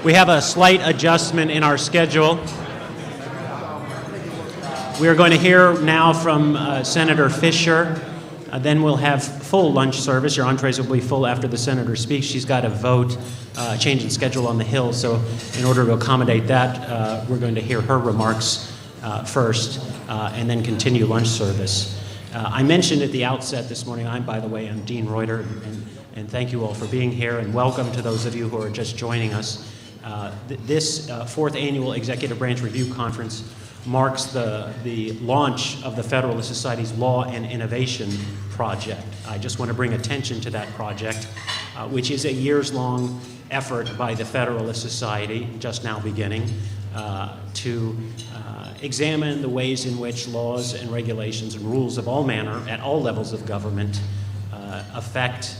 We have a slight adjustment in our schedule. We are going to hear now from Senator Fischer. Then we'll have full lunch service. Your entrees will be full after the senator speaks. She's got a vote, change in schedule on the Hill. So in order to accommodate that, we're going to hear her remarks first and then continue lunch service. I mentioned at the outset this morning, I'm Dean Reuter, and thank you all for being here, and welcome to those of you who are just joining us. This fourth annual Executive Branch Review Conference marks the launch of the Federalist Society's Law and Innovation Project. I just want to bring attention to that project, which is a years-long effort by the Federalist Society, just now beginning, to examine the ways in which laws and regulations and rules of all manner at all levels of government affect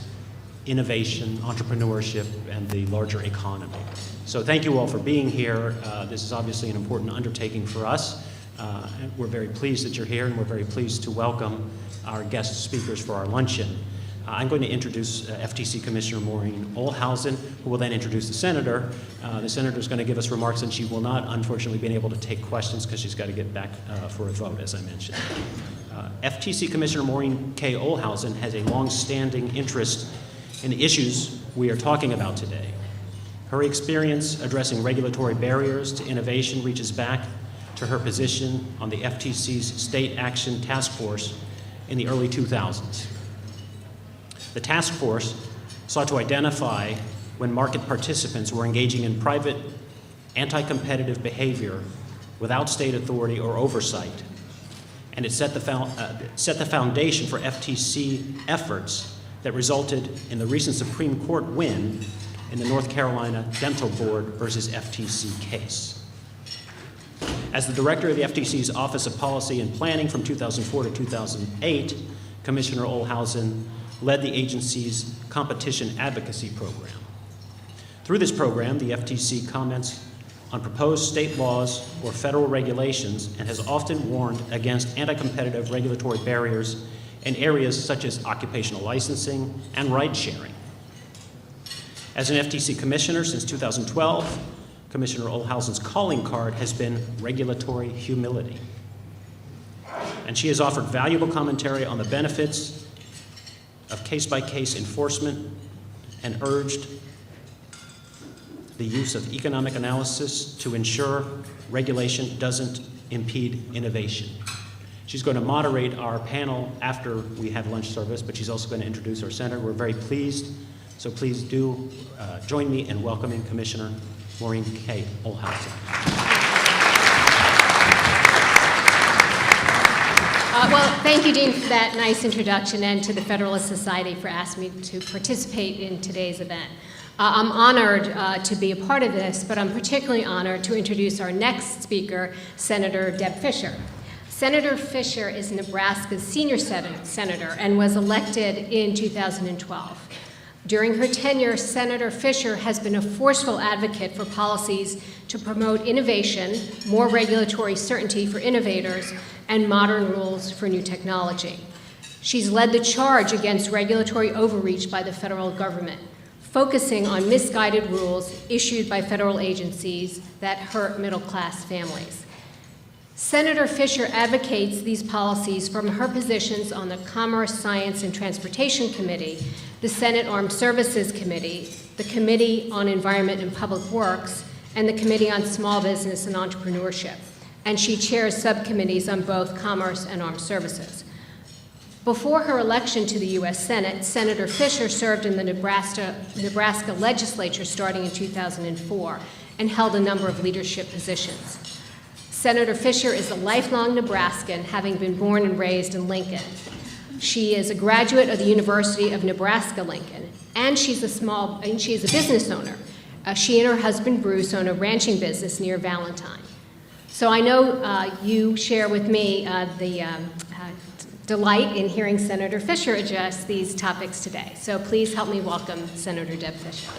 innovation, entrepreneurship, and the larger economy. So thank you all for being here. This is obviously an important undertaking for us. And we're very pleased that you're here, and we're very pleased to welcome our guest speakers for our luncheon. I'm going to introduce FTC Commissioner Maureen Ohlhausen, who will then introduce the senator. The senator is going to give us remarks, and she will not, unfortunately, be able to take questions because she's got to get back for a vote, as I mentioned. FTC Commissioner Maureen K. Ohlhausen has a long-standing interest in the issues we are talking about today. Her experience addressing regulatory barriers to innovation reaches back to her position on the FTC's State Action Task Force in the early 2000s. The task force sought to identify when market participants were engaging in private anti-competitive behavior without state authority or oversight, and it set the foundation for FTC efforts that resulted in the recent Supreme Court win in the North Carolina Dental Board versus FTC case. As the director of the FTC's Office of Policy and Planning from 2004 to 2008, Commissioner Ohlhausen led the agency's competition advocacy program. Through this program, the FTC comments on proposed state laws or federal regulations and has often warned against anti-competitive regulatory barriers in areas such as occupational licensing and ride-sharing. As an FTC commissioner since 2012, Commissioner Ohlhausen's calling card has been regulatory humility. And she has offered valuable commentary on the benefits of case-by-case enforcement and urged the use of economic analysis to ensure regulation doesn't impede innovation. She's going to moderate our panel after we have lunch service, but she's also going to introduce our senator. We're very pleased, so please do join me in welcoming Commissioner Maureen K. Ohlhausen. Well, thank you, Dean, for that nice introduction, and to the Federalist Society for asking me to participate in today's event. I'm honored to be a part of this, but I'm particularly honored to introduce our next speaker, Senator Deb Fischer. Senator Fischer is Nebraska's senior senator and was elected in 2012. During her tenure, Senator Fischer has been a forceful advocate for policies to promote innovation, more regulatory certainty for innovators, and modern rules for new technology. She's led the charge against regulatory overreach by the federal government, focusing on misguided rules issued by federal agencies that hurt middle-class families. Senator Fischer advocates these policies from her positions on the Commerce, Science, and Transportation Committee, the Senate Armed Services Committee, the Committee on Environment and Public Works, and the Committee on Small Business and Entrepreneurship. And she chairs subcommittees on both Commerce and Armed Services. Before her election to the U.S. Senate, Senator Fischer served in the Nebraska legislature starting in 2004 and held a number of leadership positions. Senator Fischer is a lifelong Nebraskan, having been born and raised in Lincoln. She is a graduate of the University of Nebraska-Lincoln, and she is a business owner. She and her husband, Bruce, own a ranching business near Valentine. So I know you share with me the delight in hearing Senator Fischer address these topics today. So please help me welcome Senator Deb Fischer.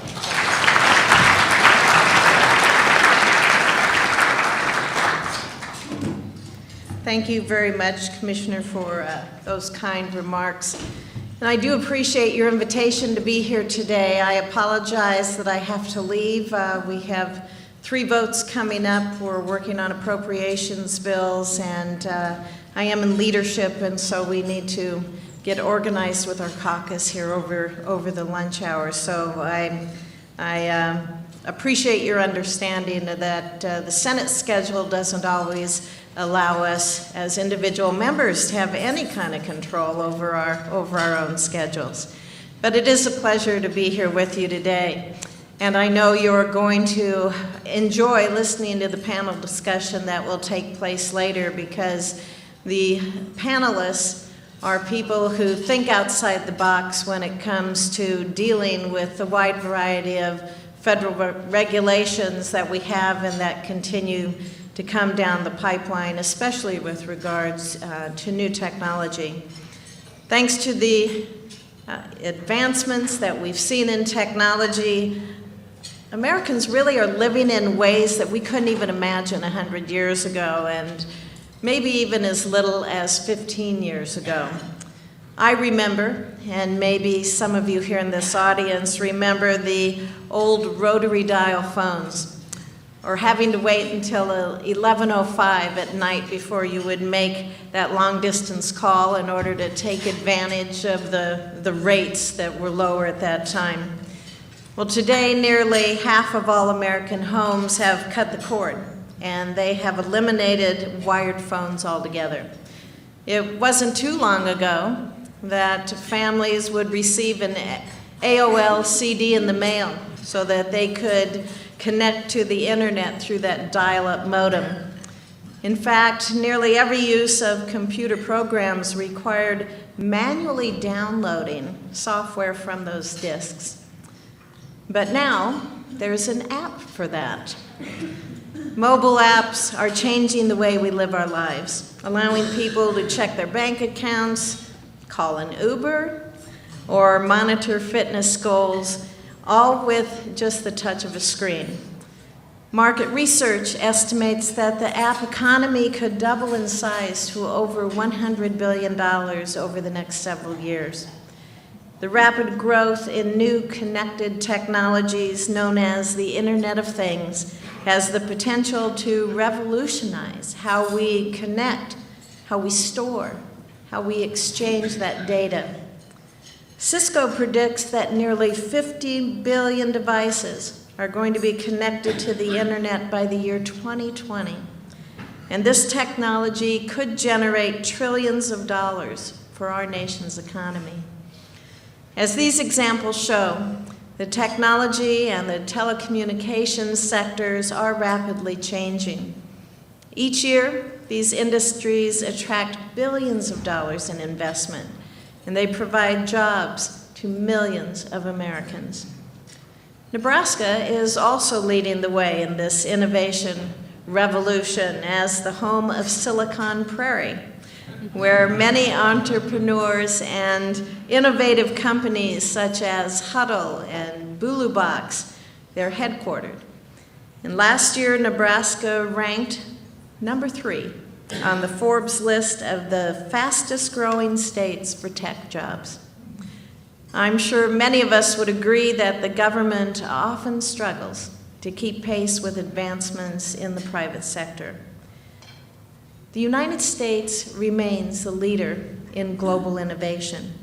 Thank you very much, Commissioner, for those kind remarks. And I do appreciate your invitation to be here today. I apologize that I have to leave. We have 3 votes coming up. We're working on appropriations bills, and I am in leadership, and so we need to get organized with our caucus here over the lunch hour. So I appreciate your understanding that the Senate schedule doesn't always allow us as individual members to have any kind of control over our own schedules. But it is a pleasure to be here with you today. And I know you're going to enjoy listening to the panel discussion that will take place later, because the panelists are people who think outside the box when it comes to dealing with the wide variety of federal regulations that we have and that continue to come down the pipeline, especially with regards to new technology. Thanks to the advancements that we've seen in technology, Americans really are living in ways that we couldn't even imagine 100 years ago, and maybe even as little as 15 years ago. I remember, and maybe some of you here in this audience remember, the old rotary dial phones, or having to wait until 11:05 at night before you would make that long distance call in order to take advantage of the rates that were lower at that time. Well, today nearly half of all American homes have cut the cord, and they have eliminated wired phones altogether. It wasn't too long ago that families would receive an AOL CD in the mail so that they could connect to the internet through that dial-up modem. In fact, nearly every use of computer programs required manually downloading software from those disks. But now, there's an app for that. Mobile apps are changing the way we live our lives, allowing people to check their bank accounts, call an Uber, or monitor fitness goals, all with just the touch of a screen. Market research estimates that the app economy could double in size to over $100 billion over the next several years. The rapid growth in new connected technologies known as the Internet of Things has the potential to revolutionize how we connect, how we store, how we exchange that data. Cisco predicts that nearly 50 billion devices are going to be connected to the internet by the year 2020. And this technology could generate trillions of dollars for our nation's economy. As these examples show, the technology and the telecommunications sectors are rapidly changing. Each year, these industries attract billions of dollars in investment, and they provide jobs to millions of Americans. Nebraska is also leading the way in this innovation revolution as the home of Silicon Prairie, where many entrepreneurs and innovative companies such as Huddle and BuluBox, they're headquartered. And last year, Nebraska ranked number 3 on the Forbes list of the fastest growing states for tech jobs. I'm sure many of us would agree that the government often struggles to keep pace with advancements in the private sector. The United States remains the leader in global innovation.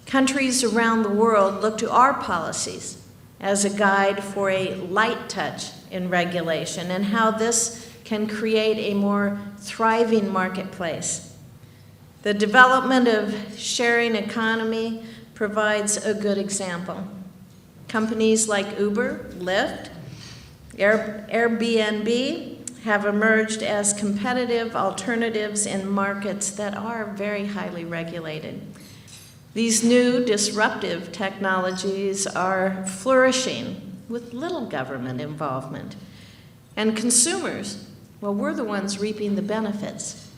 Countries around the world look to our policies as a guide for a light touch in regulation and how this can create a more thriving marketplace. The development of sharing economy provides a good example. Companies like Uber, Lyft, Airbnb have emerged as competitive alternatives in markets that are very highly regulated. These new disruptive technologies are flourishing with little government involvement. And consumers, well, we're the ones reaping the benefits.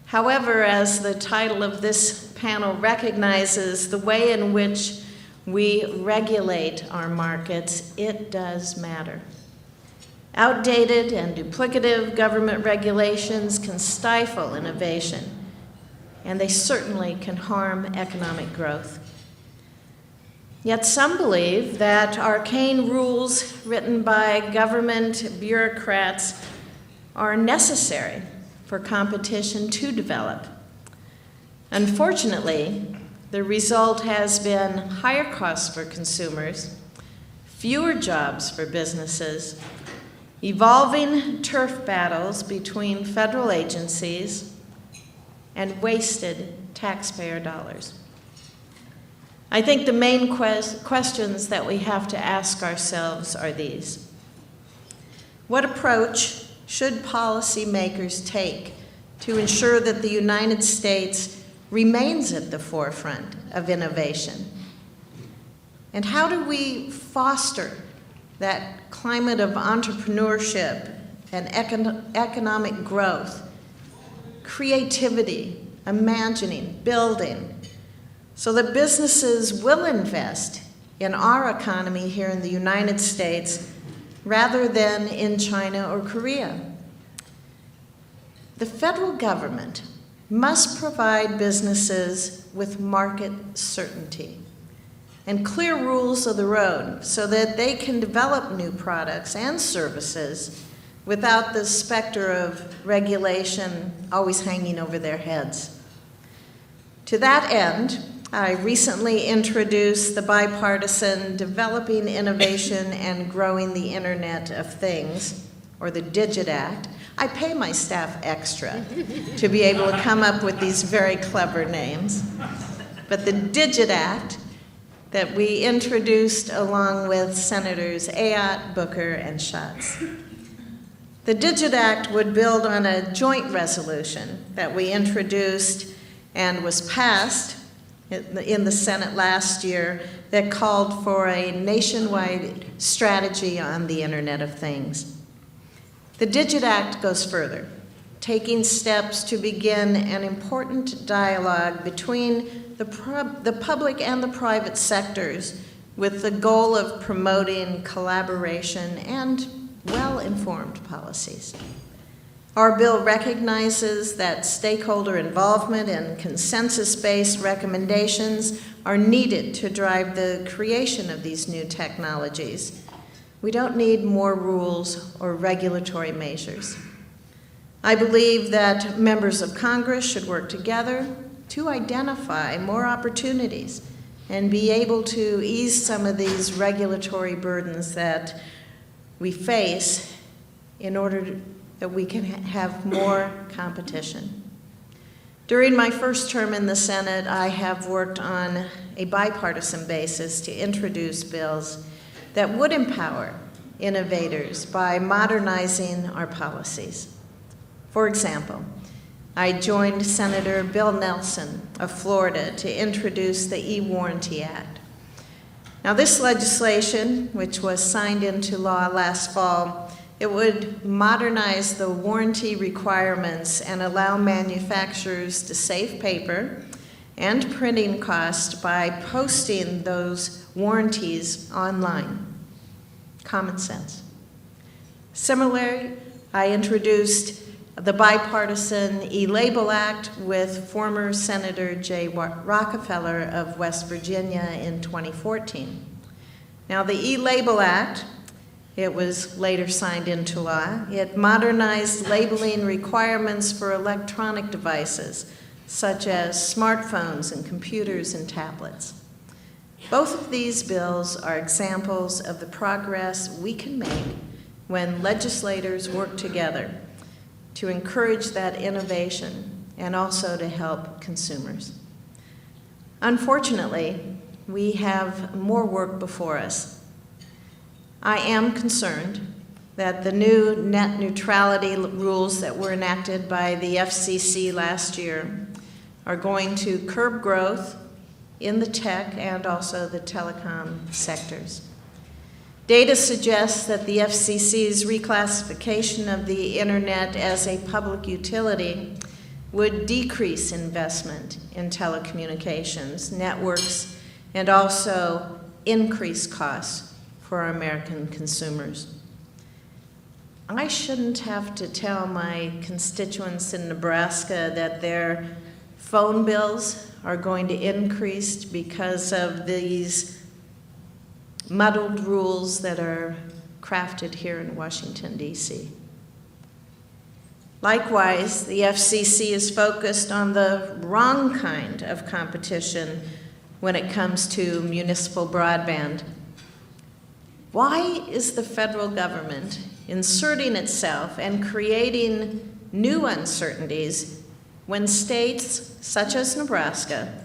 However, as the title of this panel recognizes, the way in which we regulate our markets, it does matter. Outdated and duplicative government regulations can stifle innovation, and they certainly can harm economic growth. Yet some believe that arcane rules written by government bureaucrats are necessary for competition to develop. Unfortunately, the result has been higher costs for consumers, fewer jobs for businesses, evolving turf battles between federal agencies, and wasted taxpayer dollars. I think the main questions that we have to ask ourselves are these. What approach should policymakers take to ensure that the United States remains at the forefront of innovation? And how do we foster that climate of entrepreneurship and economic growth, creativity, imagining, building, so that businesses will invest in our economy here in the United States rather than in China or Korea? The federal government must provide businesses with market certainty and clear rules of the road so that they can develop new products and services without the specter of regulation always hanging over their heads. To that end, I recently introduced the bipartisan Developing Innovation and Growing the Internet of Things, or the DIGIT Act. I pay my staff extra to be able to come up with these very clever names. But the DIGIT Act that we introduced along with Senators Ayotte, Booker, and Schatz. The DIGIT Act would build on a joint resolution that we introduced and was passed in the Senate last year that called for a nationwide strategy on the Internet of Things. The DIGIT Act goes further, taking steps to begin an important dialogue between the public and the private sectors with the goal of promoting collaboration and well-informed policies. Our bill recognizes that stakeholder involvement and consensus-based recommendations are needed to drive the creation of these new technologies. We don't need more rules or regulatory measures. I believe that members of Congress should work together to identify more opportunities and be able to ease some of these regulatory burdens that we face in order that we can have more competition. During my first term in the Senate, I have worked on a bipartisan basis to introduce bills that would empower innovators by modernizing our policies. For example, I joined Senator Bill Nelson of Florida to introduce the E-Warranty Act. Now, this legislation, which was signed into law last fall, it would modernize the warranty requirements and allow manufacturers to save paper and printing costs by posting those warranties online. Common sense. Similarly, I introduced the bipartisan E-Label Act with former Senator Jay Rockefeller of West Virginia in 2014. Now, the E-Label Act, it was later signed into law. It modernized labeling requirements for electronic devices, such as smartphones and computers and tablets. Both of these bills are examples of the progress we can make when legislators work together to encourage that innovation and also to help consumers. Unfortunately, we have more work before us. I am concerned that the new net neutrality rules that were enacted by the FCC last year are going to curb growth in the tech and also the telecom sectors. Data suggests that the FCC's reclassification of the internet as a public utility would decrease investment in telecommunications, networks, and also increase costs for our American consumers. I shouldn't have to tell my constituents in Nebraska that their Phone bills are going to increase because of these muddled rules that are crafted here in Washington, D.C. Likewise, the FCC is focused on the wrong kind of competition when it comes to municipal broadband. Why is the federal government inserting itself and creating new uncertainties when states, such as Nebraska,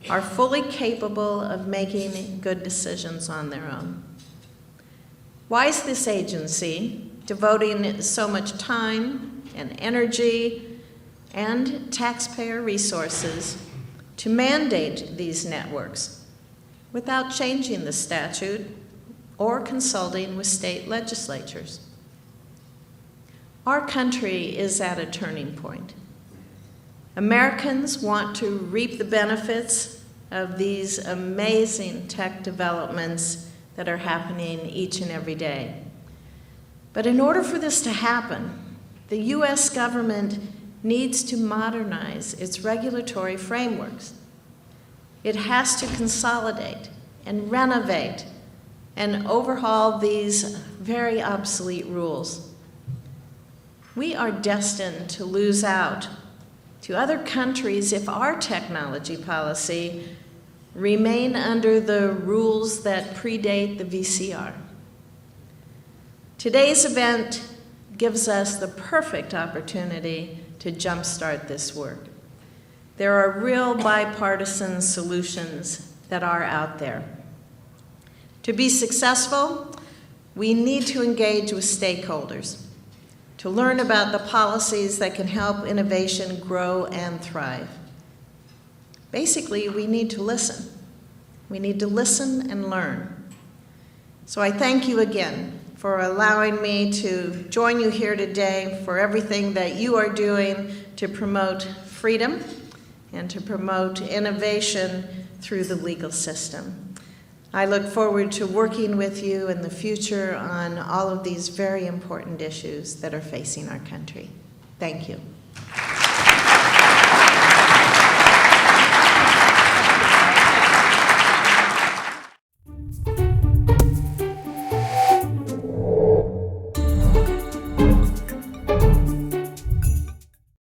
are fully capable of making good decisions on their own? Why is this agency devoting so much time and energy and taxpayer resources to mandate these networks without changing the statute or consulting with state legislatures? Our country is at a turning point. Americans want to reap the benefits of these amazing tech developments that are happening each and every day. But in order for this to happen, the U.S. government needs to modernize its regulatory frameworks. It has to consolidate and renovate and overhaul these very obsolete rules. We are destined to lose out to other countries if our technology policy remain under the rules that predate the VCR. Today's event gives us the perfect opportunity to jumpstart this work. There are real bipartisan solutions that are out there. To be successful, we need to engage with stakeholders, to learn about the policies that can help innovation grow and thrive. Basically, we need to listen. We need to listen and learn. So I thank you again for allowing me to join you here today, for everything that you are doing to promote freedom and to promote innovation through the legal system. I look forward to working with you in the future on all of these very important issues that are facing our country. Thank you.